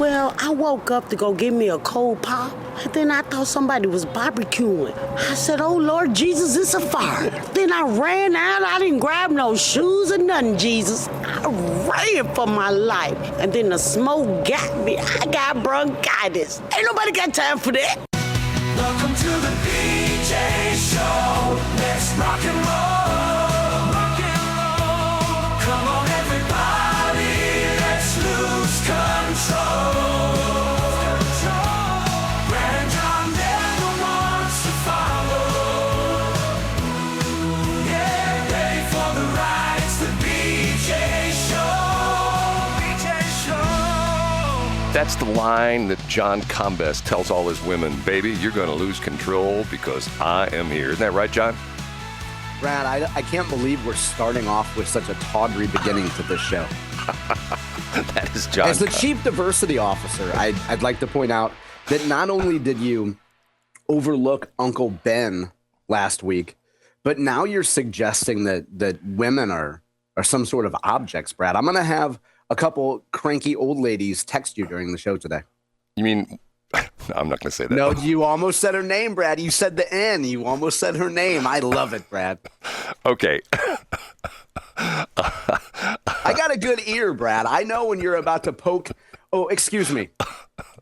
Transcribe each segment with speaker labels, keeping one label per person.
Speaker 1: Well, I woke up to go get me a cold pop, and then I thought somebody was barbecuing. I said, oh, Lord Jesus, it's a fire. Then I ran out. I didn't grab no shoes or nothing, Jesus. I ran for my life. And then the smoke got me. I got bronchitis. Ain't nobody got time for that.
Speaker 2: Welcome to the BJ Show. Let's rock and roll. Rock and roll. Come on, everybody. Let's lose control. Brad and John never wants to follow. Yeah, ready for the ride. It's the BJ Show. BJ Show.
Speaker 3: That's the line that John Combest tells all his women, baby, you're going to lose control because I am here. Isn't that right, John?
Speaker 4: Brad, I can't believe we're starting off with such a tawdry beginning to this show.
Speaker 3: That is John.
Speaker 4: As the Chief Diversity Officer, I'd like to point out that not only did you overlook Uncle Ben last week, but now you're suggesting that women are some sort of objects, Brad. I'm going to have a couple cranky old ladies text you during the show today.
Speaker 3: You mean, no, I'm not going to say that.
Speaker 4: No, you almost said her name, Brad. You said the N. You almost said her name. I love it, Brad.
Speaker 3: Okay.
Speaker 4: I got a good ear, Brad. I know when you're about to poke. Oh, excuse me.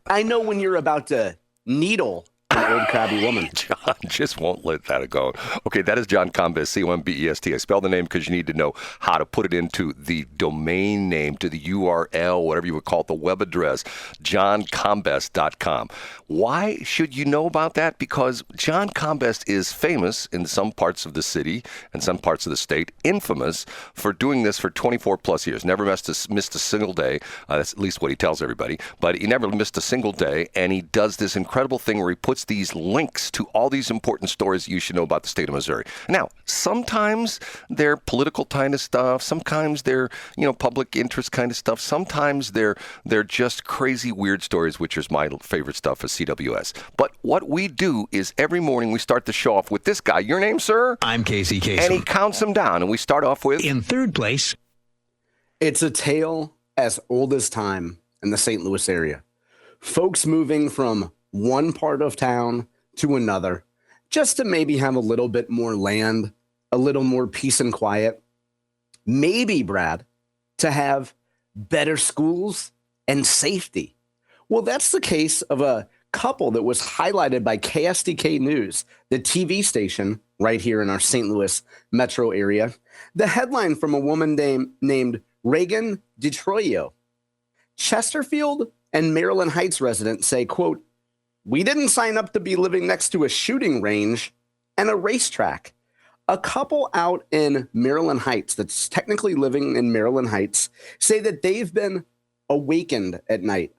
Speaker 4: I know when you're about to needle an old crabby woman.
Speaker 3: John just won't let that go. Okay, that is John Combest, Combest. I spelled the name because you need to know how to put it into the domain name, to the URL, whatever you would call it, the web address, johncombest.com. Why should you know about that? Because John Combest is famous in some parts of the city and some parts of the state, infamous for doing this for 24 plus years. Never missed a single day. That's at least what he tells everybody. But he never missed a single day, and he does this incredible thing where he puts these links to all these important stories you should know about the state of Missouri. Now, sometimes they're political kind of stuff. Sometimes they're, public interest kind of stuff. Sometimes they're just crazy, weird stories, which is my favorite stuff as CWS. But what we do is every morning we start the show off with this guy. Your name, sir?
Speaker 5: I'm Casey Kasem.
Speaker 3: And he counts them down. And we start off with...
Speaker 5: In third place.
Speaker 4: It's a tale as old as time in the St. Louis area. Folks moving from one part of town to another, just to maybe have a little bit more land, a little more peace and quiet. Maybe, Brad, to have better schools and safety. Well, that's the case of a couple that was highlighted by KSDK News, the TV station right here in our St. Louis metro area. The headline from a woman named Reagan DeTroyo. Chesterfield and Maryland Heights residents say, quote, "We didn't sign up to be living next to a shooting range and a racetrack." A couple out in Maryland Heights that's technically living in Maryland Heights say that they've been awoken at night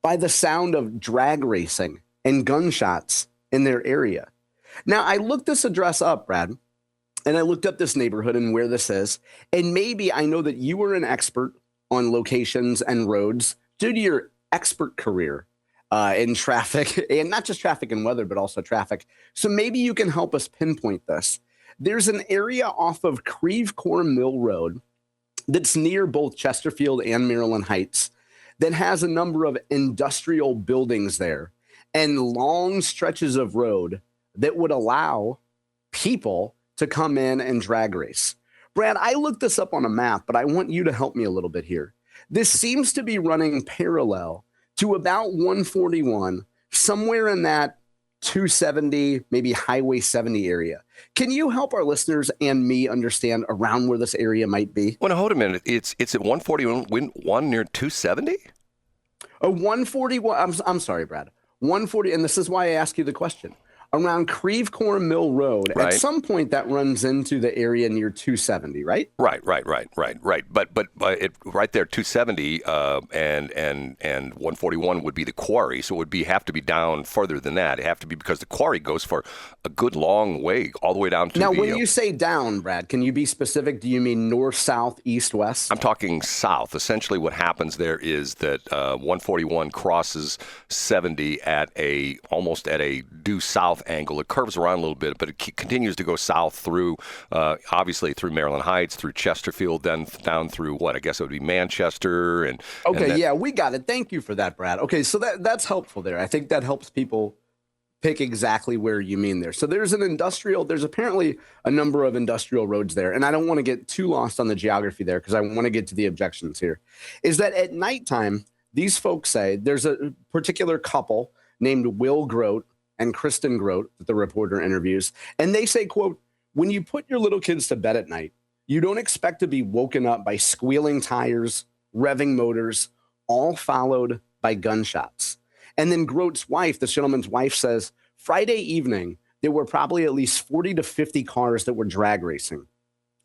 Speaker 4: by the sound of drag racing and gunshots in their area. Now, I looked this address up, Brad, and I looked up this neighborhood and where this is. And maybe I know that you are an expert on locations and roads due to your expert career in traffic, and not just traffic and weather, but also traffic. So maybe you can help us pinpoint this. There's an area off of Creve Coeur Mill Road that's near both Chesterfield and Maryland Heights that has a number of industrial buildings there and long stretches of road that would allow people to come in and drag race. Brad, I looked this up on a map, but I want you to help me a little bit here. This seems to be running parallel to about 141, somewhere in that 270, maybe Highway 70 area. Can you help our listeners and me understand around where this area might be?
Speaker 3: Well, now, hold a minute. It's at 141 near 270?
Speaker 4: 141. I'm sorry, Brad. 140, and this is why I ask you the question. Around Creve Coeur Mill Road,
Speaker 3: right.
Speaker 4: At some point that runs into the area near 270, right?
Speaker 3: Right. But it right there, 270 and 141 would be the quarry, so it would have to be down further than that. It have to be because the quarry goes for a good long way, all the way down to.
Speaker 4: Now, when you say down, Brad, can you be specific? Do you mean north, south, east, west?
Speaker 3: I'm talking south. Essentially, what happens there is that 141 crosses 70 almost at a due south south angle. It curves around a little bit, but it continues to go south through, obviously through Maryland Heights, through Chesterfield, then down through what I guess it would be Manchester.
Speaker 4: Yeah, we got it. Thank you for that, Brad. Okay, so that's helpful there. I think that helps people pick exactly where you mean there. So there's apparently a number of industrial roads there. And I don't want to get too lost on the geography there because I want to get to the objections here. Is that at nighttime, these folks say there's a particular couple named Will Grote and Kristen Grote that the reporter interviews. And they say, quote, when you put your little kids to bed at night, you don't expect to be woken up by squealing tires, revving motors, all followed by gunshots. And then Grote's wife, this gentleman's wife, says Friday evening, there were probably at least 40 to 50 cars that were drag racing.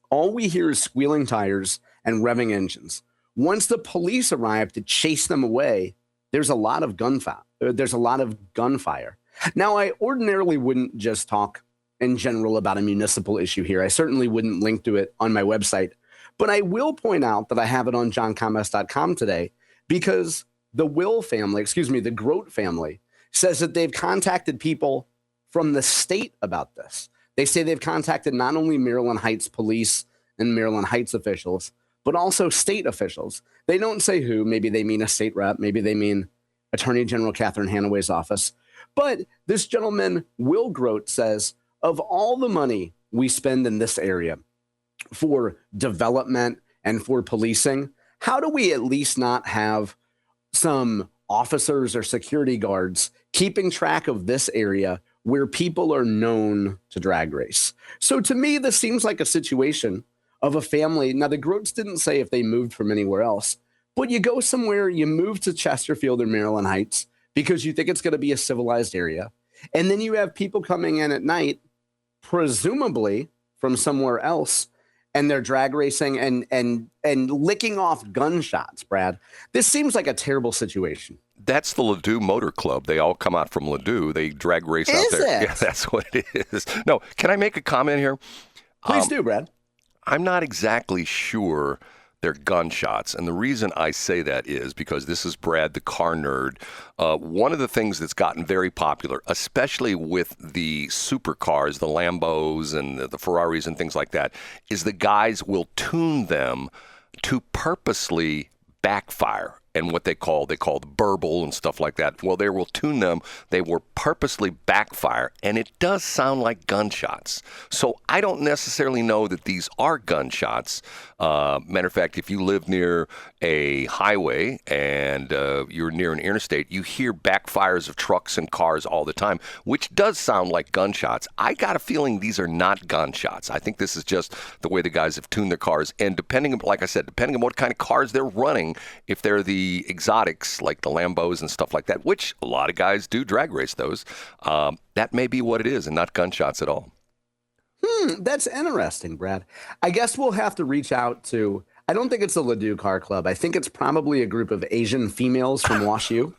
Speaker 4: All we hear is squealing tires and revving engines. Once the police arrive to chase them away, there's a lot of gunfire. Now, I ordinarily wouldn't just talk in general about a municipal issue here. I certainly wouldn't link to it on my website. But I will point out that I have it on johncombest.com today because the Grote family says that they've contacted people from the state about this. They say they've contacted not only Maryland Heights police and Maryland Heights officials, but also state officials. They don't say who. Maybe they mean a state rep. Maybe they mean Attorney General Catherine Hanaway's office. But this gentleman, Will Grote, says, of all the money we spend in this area for development and for policing, how do we at least not have some officers or security guards keeping track of this area where people are known to drag race? So to me, this seems like a situation of a family. Now, the Grotes didn't say if they moved from anywhere else, but you go somewhere, you move to Chesterfield or Maryland Heights because you think it's going to be a civilized area. And then you have people coming in at night, presumably from somewhere else, and they're drag racing and licking off gunshots, Brad. This seems like a terrible situation.
Speaker 3: That's the Ladue Motor Club. They all come out from Ladue. They drag race out there.
Speaker 4: Is it?
Speaker 3: Yeah, that's what it is. No, can I make a comment here?
Speaker 4: Please do, Brad.
Speaker 3: I'm not exactly sure they're gunshots. And the reason I say that is because this is Brad, the car nerd. One of the things that's gotten very popular, especially with the supercars, the Lambos and the Ferraris and things like that, is the guys will tune them to purposely backfire. And what they call the burble and stuff like that. Well, they will tune them. They will purposely backfire, and it does sound like gunshots. So I don't necessarily know that these are gunshots. Matter of fact, if you live near a highway and you're near an interstate, you hear backfires of trucks and cars all the time, which does sound like gunshots. I got a feeling these are not gunshots. I think this is just the way the guys have tuned their cars. And depending on what kind of cars they're running, if they're the exotics like the Lambos and stuff like that, which a lot of guys do drag race those, that may be what it is and not gunshots at all.
Speaker 4: That's interesting, Brad. I guess we'll have to reach out to, I don't think it's the Ladue Car Club. I think it's probably a group of Asian females from WashU.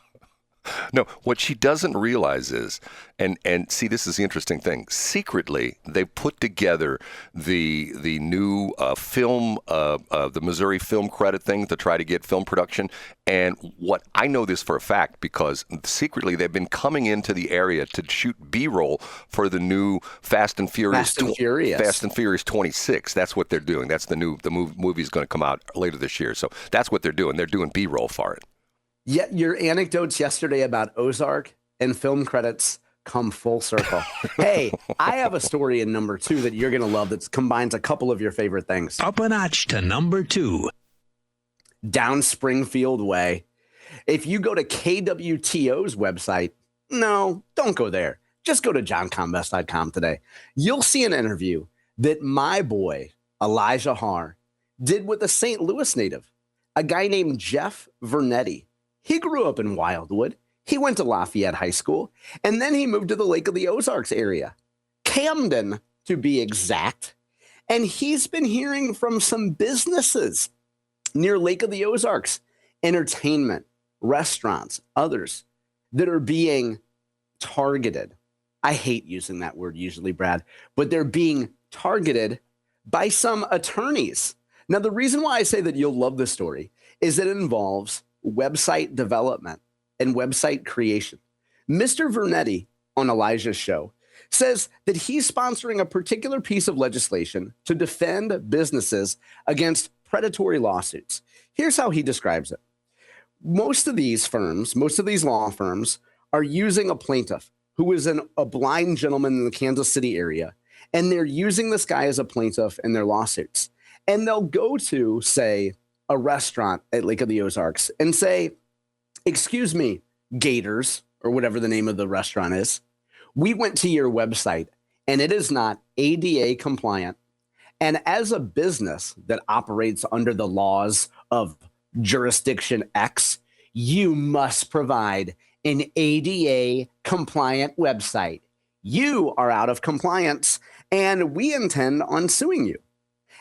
Speaker 3: No, what she doesn't realize is, and see, this is the interesting thing. Secretly, they put together the new film, the Missouri film credit thing to try to get film production. And what I know this for a fact because secretly they've been coming into the area to shoot B-roll for the new Fast and Furious 26. That's what they're doing. That's the movie's going to come out later this year. So that's what they're doing. They're doing B-roll for it.
Speaker 4: Yet your anecdotes yesterday about Ozark and film credits come full circle. Hey, I have a story in number 2 that you're going to love that combines a couple of your favorite things.
Speaker 5: Up a notch to number 2.
Speaker 4: Down Springfield Way. If you go to KWTO's website, no, don't go there. Just go to johncombest.com today. You'll see an interview that my boy, Elijah Haahr, did with a St. Louis native, a guy named Jeff Vernetti. He grew up in Wildwood. He went to Lafayette High School, and then he moved to the Lake of the Ozarks area, Camden to be exact. And he's been hearing from some businesses near Lake of the Ozarks, entertainment, restaurants, others that are being targeted. I hate using that word usually, Brad, but they're being targeted by some attorneys. Now, the reason why I say that you'll love this story is that it involves website development and website creation. Mr. Vernetti on Elijah's show says that he's sponsoring a particular piece of legislation to defend businesses against predatory lawsuits. Here's how he describes it. Most of these law firms are using a plaintiff who is a blind gentleman in the Kansas City area, and they're using this guy as a plaintiff in their lawsuits. And they'll go to, say, a restaurant at Lake of the Ozarks and say, excuse me, Gators, or whatever the name of the restaurant is, we went to your website and it is not ADA compliant. And as a business that operates under the laws of jurisdiction X, you must provide an ADA compliant website. You are out of compliance and we intend on suing you.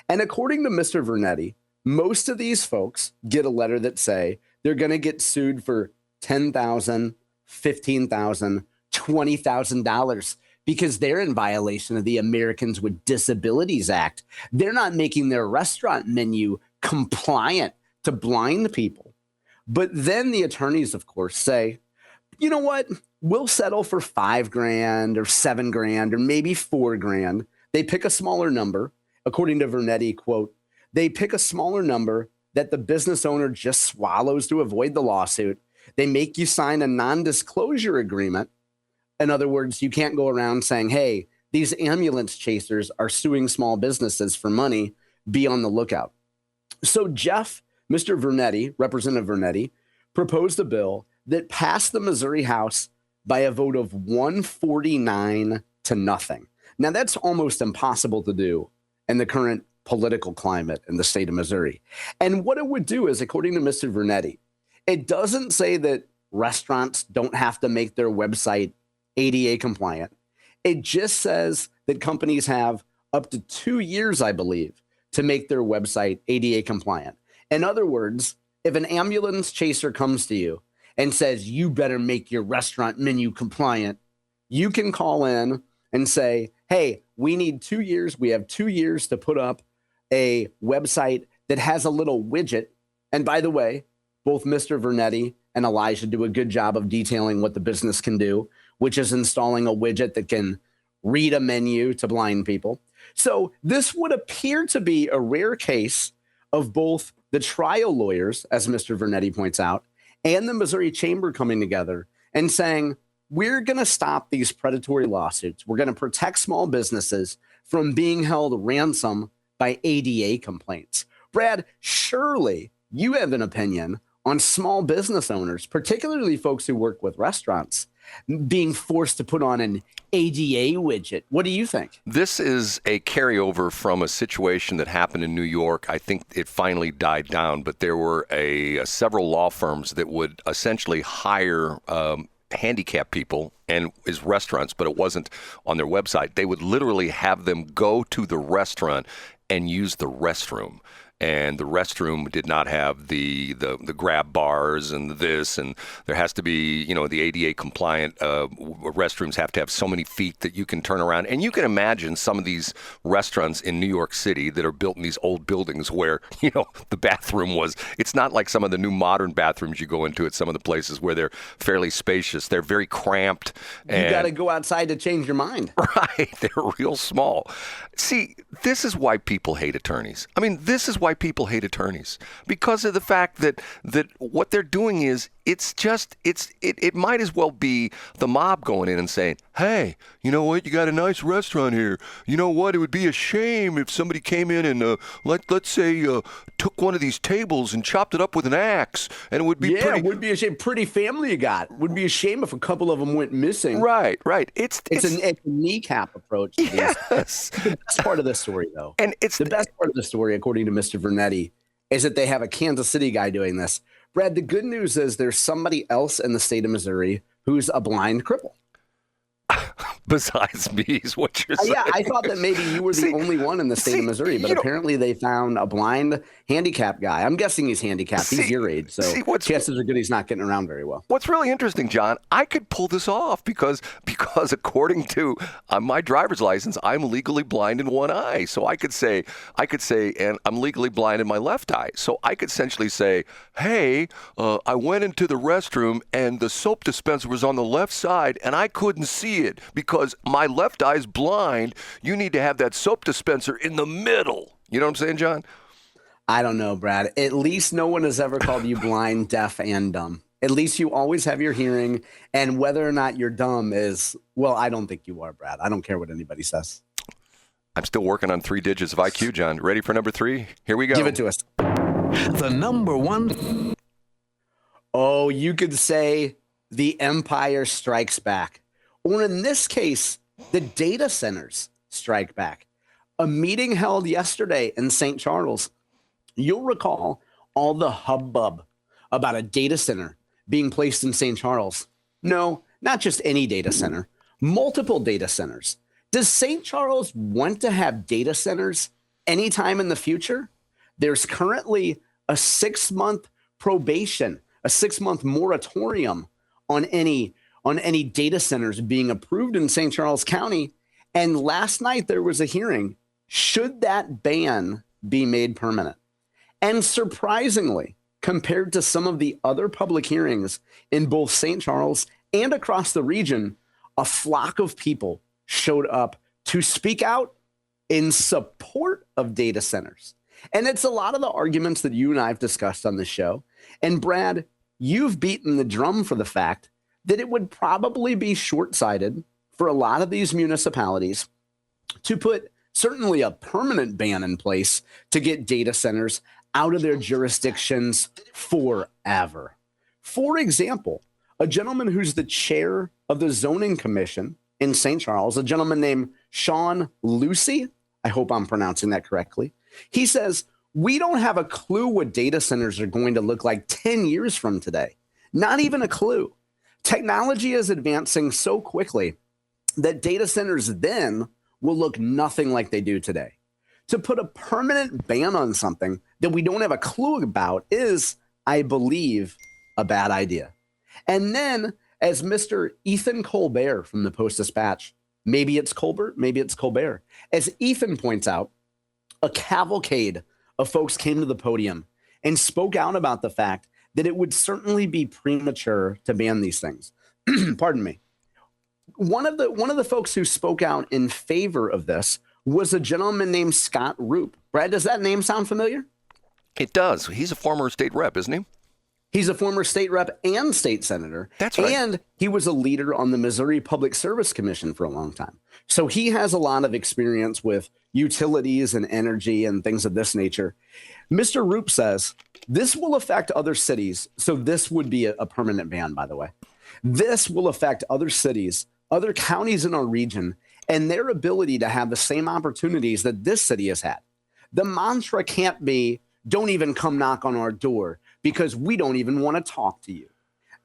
Speaker 4: And according to Mr. Vernetti, most of these folks get a letter that say they're going to get sued for $10,000, $15,000, $20,000 because they're in violation of the Americans with Disabilities Act. They're not making their restaurant menu compliant to blind people. But then the attorneys, of course, say, you know what? We'll settle for $5,000 or $7,000 or maybe $4,000. They pick a smaller number. According to Vernetti, quote, they pick a smaller number that the business owner just swallows to avoid the lawsuit. They make you sign a non-disclosure agreement. In other words, you can't go around saying, hey, these ambulance chasers are suing small businesses for money. Be on the lookout. So Jeff, Mr. Vernetti, Representative Vernetti, proposed a bill that passed the Missouri House by a vote of 149 to nothing. Now, that's almost impossible to do in the current political climate in the state of Missouri. And what it would do is, according to Mr. Vernetti, it doesn't say that restaurants don't have to make their website ADA compliant. It just says that companies have up to 2 years, I believe, to make their website ADA compliant. In other words, if an ambulance chaser comes to you and says, you better make your restaurant menu compliant, you can call in and say, hey, we need 2 years. We have 2 years to put up a website that has a little widget. And by the way, both Mr. Vernetti and Elijah do a good job of detailing what the business can do, which is installing a widget that can read a menu to blind people. So this would appear to be a rare case of both the trial lawyers, as Mr. Vernetti points out, and the Missouri Chamber coming together and saying, we're going to stop these predatory lawsuits. We're going to protect small businesses from being held ransom by ADA complaints. Brad, surely you have an opinion on small business owners, particularly folks who work with restaurants, being forced to put on an ADA widget. What do you think?
Speaker 3: This is a carryover from a situation that happened in New York. I think it finally died down, but there were several law firms that would essentially hire handicapped people and as restaurants, but it wasn't on their website. They would literally have them go to the restaurant and use the restroom. And the restroom did not have the grab bars and this, and there has to be, the ADA compliant restrooms have to have so many feet that you can turn around. And you can imagine some of these restaurants in New York City that are built in these old buildings where, the bathroom it's not like some of the new modern bathrooms you go into at some of the places where they're fairly spacious. They're very cramped.
Speaker 4: You got to go outside to change your mind.
Speaker 3: Right. They're real small. See, this is why people hate attorneys. I mean, this is why people hate attorneys, because of the fact that what they're doing is it might as well be the mob going in and saying, hey, you know what, you got a nice restaurant here. You know what, it would be a shame if somebody came in and let's say took one of these tables and chopped it up with an axe, and it would be
Speaker 4: it would be a shame. Pretty family you got. Would be a shame if a couple of them went missing.
Speaker 3: Right. It's
Speaker 4: a kneecap approach to
Speaker 3: yes.
Speaker 4: The best part of the story, though,
Speaker 3: and it's
Speaker 4: the best part of the story, according to Mr. Vernetti, is that they have a Kansas City guy doing this. Brad, the good news is there's somebody else in the state of Missouri who's a blind cripple.
Speaker 3: Besides me, is what you're saying.
Speaker 4: Yeah, I thought that maybe you were the only one in the state of Missouri, but apparently they found a blind handicapped guy. I'm guessing he's handicapped. He's your age, so chances are good he's not getting around very well.
Speaker 3: What's really interesting, John, I could pull this off because according to my driver's license, I'm legally blind in one eye. So I could say, and I'm legally blind in my left eye. So I could essentially say, hey, I went into the restroom and the soap dispenser was on the left side and I couldn't see it because because my left eye's blind. You need to have that soap dispenser in the middle. You know what I'm saying, John?
Speaker 4: I don't know, Brad. At least no one has ever called you blind, deaf, and dumb. At least you always have your hearing. And whether or not you're dumb is, well, I don't think you are, Brad. I don't care what anybody says.
Speaker 3: I'm still working on 3 digits of IQ, John. Ready for number 3? Here we go.
Speaker 4: Give it to us.
Speaker 5: The number one.
Speaker 4: Oh, you could say the Empire Strikes Back. Or in this case, the data centers strike back. A meeting held yesterday in St. Charles. You'll recall all the hubbub about a data center being placed in St. Charles. No, not just any data center, multiple data centers. Does St. Charles want to have data centers anytime in the future? There's currently a 6-month probation, a 6-month moratorium on any data centers being approved in St. Charles County. And last night there was a hearing. Should that ban be made permanent? And surprisingly, compared to some of the other public hearings in both St. Charles and across the region, a flock of people showed up to speak out in support of data centers. And it's a lot of the arguments that you and I have discussed on the show. And Brad, you've beaten the drum for the fact that it would probably be short-sighted for a lot of these municipalities to put certainly a permanent ban in place to get data centers out of their jurisdictions forever. For example, a gentleman who's the chair of the zoning commission in St. Charles, a gentleman named Sean Lucy, I hope I'm pronouncing that correctly. He says, we don't have a clue what data centers are going to look like 10 years from today. Not even a clue. Technology is advancing so quickly that data centers then will look nothing like they do today. To put a permanent ban on something that we don't have a clue about is, I believe, a bad idea. And then, as Mr. Ethan Colbert from the Post-Dispatch, maybe it's Colbert, maybe it's Colbert, as Ethan points out, a cavalcade of folks came to the podium and spoke out about the fact that it would certainly be premature to ban these things. Pardon me. One of the folks who spoke out in favor of this was a gentleman named Scott Rupp. Brad, does that name sound familiar?
Speaker 3: It does. He's a former state rep, isn't he?
Speaker 4: He's a former state rep and state senator.
Speaker 3: That's right.
Speaker 4: And he was a leader on the Missouri Public Service Commission for a long time. So he has a lot of experience with utilities and energy and things of this nature. Mr. Rupp says this will affect other cities. So this would be a permanent ban, by the way. This will affect other cities, other counties in our region, and their ability to have the same opportunities that this city has had. The mantra can't be, don't even come knock on our door because we don't even want to talk to you.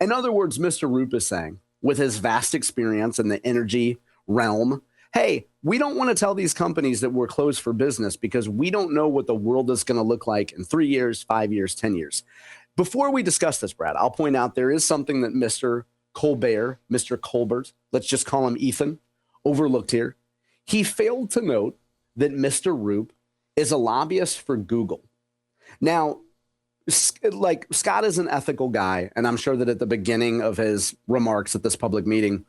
Speaker 4: In other words, Mr. Rupp is saying, with his vast experience in the energy realm, hey, we don't want to tell these companies that we're closed for business because we don't know what the world is going to look like in 3 years, 5 years, 10 years. Before we discuss this, Brad, I'll point out there is something that Mr. Colbert, let's just call him Ethan, overlooked here. He failed to note that Mr. Rupp is a lobbyist for Google. Now, like, Scott is an ethical guy, and I'm sure that at the beginning of his remarks at this public meeting,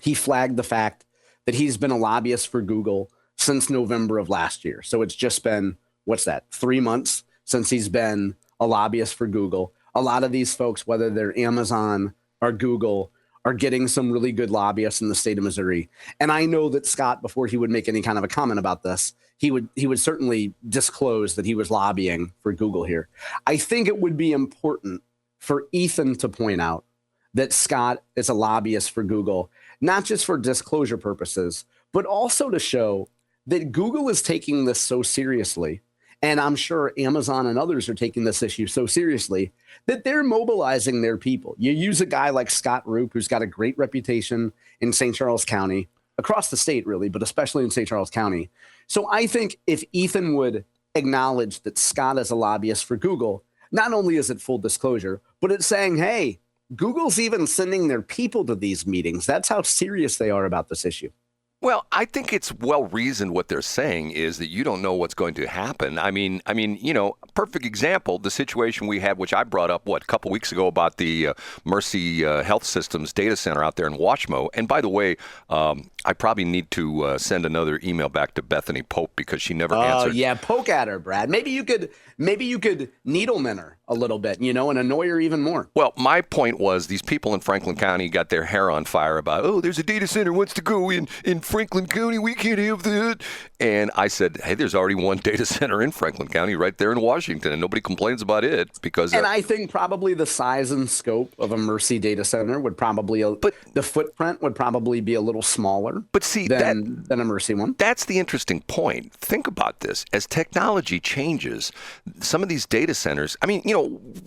Speaker 4: he flagged the fact that he's been a lobbyist for Google since November of last year. So it's just been, 3 months since he's been a lobbyist for Google. A lot of these folks, whether they're Amazon or Google, are getting some really good lobbyists in the state of Missouri. And I know that Scott, before he would make any kind of a comment about this, he would certainly disclose that he was lobbying for Google here. I think it would be important for Ethan to point out that Scott is a lobbyist for Google, not just for disclosure purposes, but also to show that Google is taking this so seriously. And I'm sure Amazon and others are taking this issue so seriously that they're mobilizing their people. You use a guy like Scott Rupp, who's got a great reputation in St. Charles County, across the state really, but especially in St. Charles County. So I think if Ethan would acknowledge that Scott is a lobbyist for Google, not only is it full disclosure, but it's saying, hey, Google's even sending their people to these meetings. That's how serious they are about this issue.
Speaker 3: Well, I think it's well-reasoned. What they're saying is that you don't know what's going to happen. I mean, perfect example, the situation we had, which I brought up, a couple weeks ago about the Mercy Health Systems data center out there in Washmo. And by the way, I probably need to send another email back to Bethany Pope because she never answered.
Speaker 4: Oh yeah, poke at her, Brad. Maybe you could needleman her a little bit, and annoy her even more.
Speaker 3: Well, my point was these people in Franklin County got their hair on fire about, there's a data center wants to go in Franklin County. We can't have that. And I said, hey, there's already one data center in Franklin County right there in Washington, and nobody complains about it because.
Speaker 4: And I think probably the size and scope of a Mercy data center would probably, the footprint would probably be a little smaller.
Speaker 3: But see,
Speaker 4: than a Mercy one.
Speaker 3: That's the interesting point. Think about this. As technology changes, some of these data centers, I mean,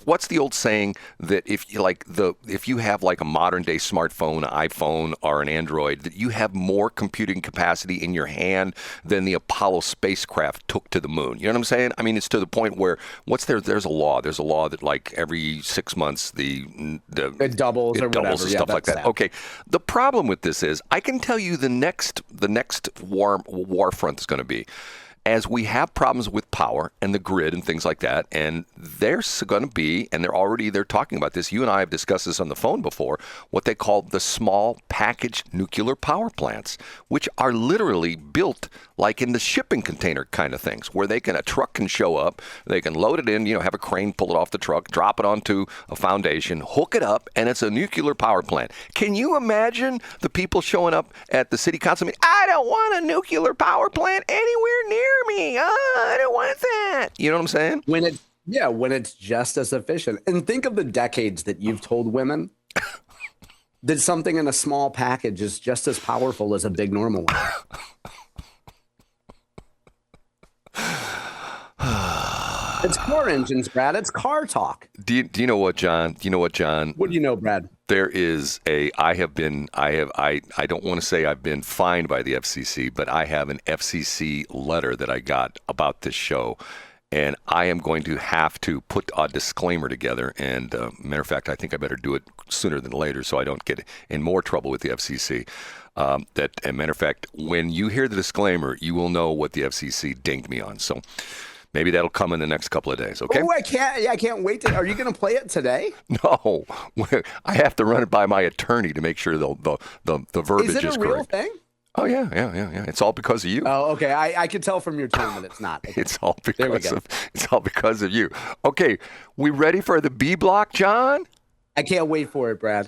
Speaker 3: what's the old saying that if you have like a modern day smartphone, an iPhone or an Android, that you have more computing capacity in your hand than the Apollo spacecraft took to the moon. You know what I'm saying? I mean, it's to the point where there's a law that like every 6 months it
Speaker 4: doubles or whatever.
Speaker 3: And stuff like that.
Speaker 4: Sad.
Speaker 3: Okay. The problem with this is I can tell you the next war front is going to be as we have problems with power and the grid and things like that, and there's going to be, and they're talking about this, you and I have discussed this on the phone before, what they call the small packaged nuclear power plants, which are literally built like in the shipping container kind of things, where a truck can show up, they can load it in, have a crane pull it off the truck, drop it onto a foundation, hook it up, and it's a nuclear power plant. Can you imagine the people showing up at the city council meeting? I don't want a nuclear power plant anywhere near me. I don't want that. You know what I'm saying?
Speaker 4: When it's just as efficient. And think of the decades that you've told women that something in a small package is just as powerful as a big normal one. It's car engines, Brad. It's car talk.
Speaker 3: Do you know what, John? What
Speaker 4: do you know, Brad?
Speaker 3: There is I don't want to say I've been fined by the FCC, but I have an FCC letter that I got about this show, and I am going to have to put a disclaimer together. And matter of fact, I think I better do it sooner than later so I don't get in more trouble with the FCC. As a matter of fact, when you hear the disclaimer, you will know what the FCC dinged me on. So maybe that'll come in the next couple of days, okay?
Speaker 4: Oh, I can't wait are you going to play it today?
Speaker 3: No. I have to run it by my attorney to make sure the verbiage is correct.
Speaker 4: Is it a real thing?
Speaker 3: Oh, yeah. It's all because of you.
Speaker 4: Oh, okay. I could tell from your tone that it's not. Okay.
Speaker 3: It's all because of you. Okay, we ready for the B block, John?
Speaker 4: I can't wait for it, Brad.